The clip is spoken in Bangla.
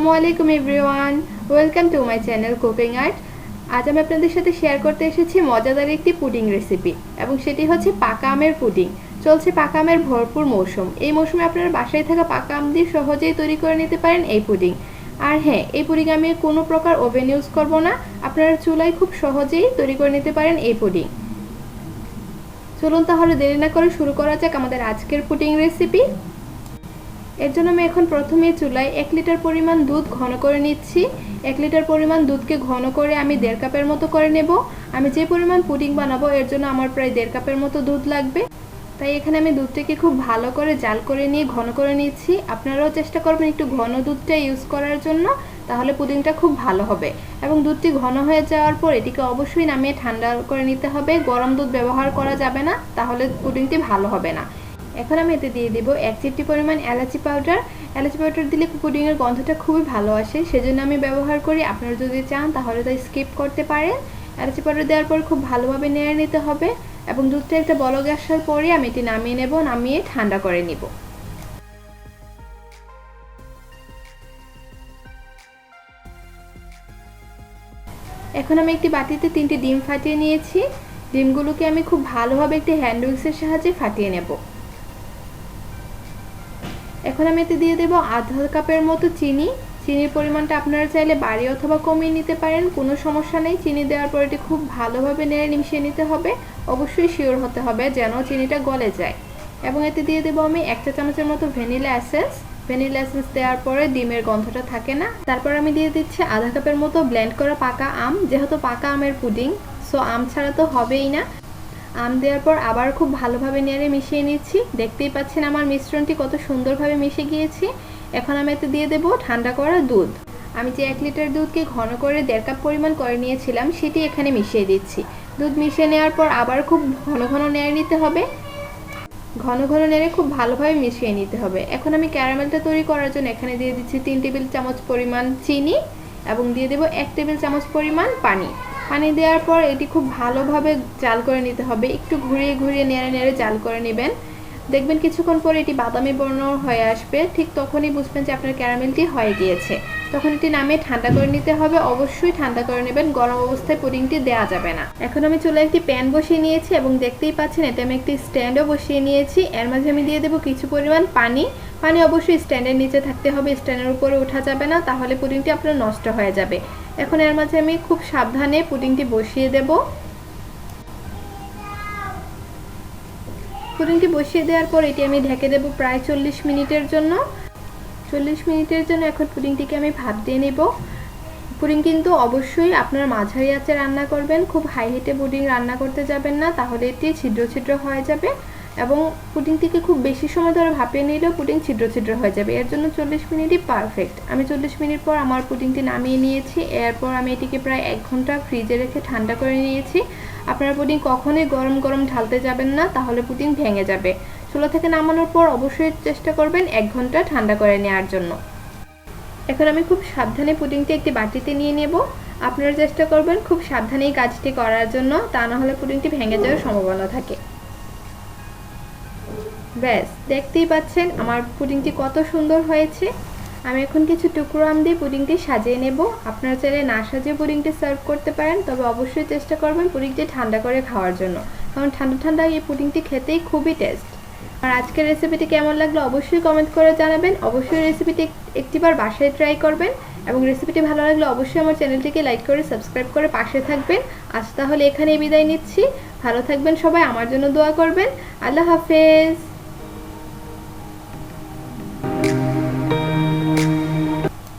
আসসালামু আলাইকুম everyone, welcome to my channel cooking art. আজ আমি আপনাদের সাথে শেয়ার করতে এসেছি মজাদার একটি পুডিং রেসিপি, এবং সেটি হচ্ছে পাকা আমের পুডিং। চলছে পাকা আমের ভরপুর মৌসুম। এই মৌসুমে আপনারা বাসায় থাকা পাকা আম দিয়ে সহজেই তৈরি করে নিতে পারেন এই পুডিং। আর হ্যাঁ, এই পুডিং আমি কোনো প্রকার ওভেন ইউজ করব না, আপনারা চুলায় খুব সহজেই তৈরি করে নিতে পারেন এই পুডিং। চলুন তাহলে দেরি না করে শুরু করা যাক আমাদের আজকের পুডিং রেসিপি। এর জন্য আমি এখন প্রথমে চুলায় 1 লিটার পরিমাণ দুধ ঘন করে নিচ্ছি। 1 লিটার পরিমাণ দুধকে ঘন করে আমি 1.5 কাপের মতো করে নেব। আমি যে পরিমাণ পুডিং বানাবো এর জন্য আমার প্রায় 1.5 কাপের মতো দুধ লাগবে। তাই এখানে আমি দুধটাকে খুব ভালো করে জাল করে নিয়ে ঘন করে নিচ্ছি। আপনারাও চেষ্টা করবেন একটু ঘন দুধটা ইউজ করার জন্য, তাহলে পুডিংটা খুব ভালো হবে। এবং দুধটি ঘন হয়ে যাওয়ার পর এটিকে অবশ্যই নামিয়ে ঠান্ডা করে নিতে হবে। গরম দুধ ব্যবহার করা যাবে না, তাহলে পুডিংটি ভালো হবে না। এখন আমি এতে দিয়ে দিব 1 চিমটি পরিমাণ এলাচি পাউডার। এলাচি পাউডার দিলে পুডিংয়ের গন্ধটা খুবই ভালো আসে, সেজন্য আমি ব্যবহার করি। আপনারা যদি চান তাহলে তাই স্কিপ করতে পারেন। এলাচি পাউডার দেওয়ার পর খুব ভালোভাবে নেড়ে নিতে হবে, এবং দুধটা একটা বলক আসার পরে আমি এটি নামিয়ে নেব। নামিয়ে ঠান্ডা করে নিব। এখন আমি একটি বাটিতে 3টি ডিম ফাটিয়ে নিয়েছি। ডিমগুলোকে আমি খুব ভালোভাবে একটি হ্যান্ড উইক্সের সাহায্যে ফাটিয়ে নেব। এখন আমি এতে দিয়ে দেব 1/2 কাপের মতো চিনি। চিনির পরিমাণটা আপনারা চাইলে বাড়িয়ে অথবা কমিয়ে নিতে পারেন, কোনো সমস্যা নেই। চিনি দেওয়ার পর এটি খুব ভালোভাবে নেড়ে মিশিয়ে নিতে হবে। অবশ্যই শিওর হতে হবে যেন চিনিটা গলে যায়। এবং এতে দিয়ে দেব আমি 1 চা চামচের মতো ভ্যানিলা এসেন্স। ভ্যানিলা এসেন্স দেওয়ার পরে ডিমের গন্ধটা থাকে না। তারপর আমি দিয়ে দিচ্ছি 1/2 কাপের মতো ব্লেন্ড করা পাকা আম। যেহেতু পাকা আমের পুডিং, সো আম ছাড়া তো হবেই না। আম দেওয়ার পর আবার খুব ভালোভাবে নেড়ে মিশিয়ে নিচ্ছি। দেখতেই পাচ্ছেন আমার মিশ্রণটি কত সুন্দরভাবে মিশে গিয়েছে। এখন আমি এতে দিয়ে দেব ঠান্ডা করা দুধ। আমি যে 1 লিটার দুধকে ঘন করে 1.5 কাপ পরিমাণ করে নিয়েছিলাম সেটি এখানে মিশিয়ে দিচ্ছি। দুধ মিশিয়ে নেওয়ার পর আবার খুব ঘন ঘন নেড়ে নিতে হবে। ঘন ঘন নেড়ে খুব ভালোভাবে মিশিয়ে নিতে হবে। এখন আমি ক্যারামেলটা তৈরি করার জন্য এখানে দিয়ে দিচ্ছি 3 টেবিল চামচ পরিমাণ চিনি, এবং দিয়ে দেব 1 টেবিল চামচ পরিমাণ পানি। পানি দেওয়ার পর এটি খুব ভালোভাবে জাল করে নিতে হবে। একটু ঘুরিয়ে ঘুরিয়ে নেড়ে নেড়ে জাল করে নেবেন। দেখবেন কিছুক্ষণ পরে এটি বাদামি বর্ণ হয়ে আসবে। ঠিক তখনই বুঝবেন যে আপনার ক্যারামেলটি হয়ে গিয়েছে। তখন এটি নামিয়ে ঠান্ডা করে নিতে হবে। অবশ্যই ঠান্ডা করে নেবেন, গরম অবস্থায় পুডিংটি দেওয়া যাবে না। এখন আমি চুলায় একটি প্যান বসিয়ে নিয়েছি, এবং দেখতেই পাচ্ছেন এতে আমি একটি স্ট্যান্ডও বসিয়ে নিয়েছি। এর মাঝে আমি দিয়ে দেবো কিছু পরিমাণ পানি। পানি অবশ্যই স্ট্যান্ডের নিচে থাকতে হবে, স্ট্যান্ডের উপরে ওঠা যাবে না, তাহলে পুডিংটি আপনার নষ্ট হয়ে যাবে। এখন এর মাঝে আমি খুব সাবধানে পুডিংটি বসিয়ে দেব। পুডিংটি বসিয়ে দেওয়ার পর এটি আমি ঢেকে দেব প্রায় 40 মিনিটের জন্য। 40 মিনিটের জন্য এখন পুডিংটিকে আমি ভাপ দিয়ে নেব। পুডিং কিন্তু অবশ্যই আপনার মাঝারি আঁচে রান্না করবেন, খুব হাই হিটে পুডিং রান্না করতে যাবেন না, তাহলে এটি ছিদ্র ছিদ্র হয়ে যাবে। এবং পুডিংটিকে খুব বেশি সময় ধরে ভাপিয়ে নিলেও পুডিং ছিদ্র ছিদ্র হয়ে যাবে। এর জন্য 40 মিনিটই পারফেক্ট। আমি 40 মিনিট পর আমার পুডিংটি নামিয়ে নিয়েছি। এরপর আমি এটিকে প্রায় 1 ঘন্টা ফ্রিজে রেখে ঠান্ডা করে নিয়েছি। আপনারা পুডিং কখনোই গরম গরম ঢালতে যাবেন না, তাহলে পুডিং ভেঙে যাবে। চুলা থেকে নামানোর পর অবশ্যই চেষ্টা করবেন 1 ঘন্টা ঠান্ডা করে নেওয়ার জন্য। এখন আমি খুব সাবধানে পুডিংটি একটি বাটিতে নিয়ে নেব। আপনারা চেষ্টা করবেন খুব সাবধানে এই কাজটি করার জন্য, তা না হলে পুডিংটি ভেঙে যাওয়ার সম্ভাবনা থাকে। ব্যাস, দেখতেই পাচ্ছেন আমার পুডিংটি কত সুন্দর হয়েছে। আমি এখন কিছু টুকরো আম দিয়ে পুডিংটি সাজিয়ে নেব। আপনারা চাইলে না সাজিয়ে পুডিংটি সার্ভ করতে পারেন, তবে অবশ্যই চেষ্টা করবেন পুডিংটি ঠান্ডা করে খাওয়ার জন্য, কারণ ঠান্ডা ঠান্ডা এই পুডিংটি খেতেই খুবই টেস্ট। আর আজকের রেসিপিটি কেমন লাগলো অবশ্যই কমেন্ট করে জানাবেন। অবশ্যই রেসিপিটি একটিবার বাসায় ট্রাই করবেন, এবং রেসিপিটি ভালো লাগলে অবশ্যই আমার চ্যানেলটিকে লাইক করে সাবস্ক্রাইব করে পাশে থাকবেন। আজ তাহলে এখানেই বিদায় নিচ্ছি। ভালো থাকবেন সবাই, আমার জন্য দোয়া করবেন। আল্লাহ হাফেজ।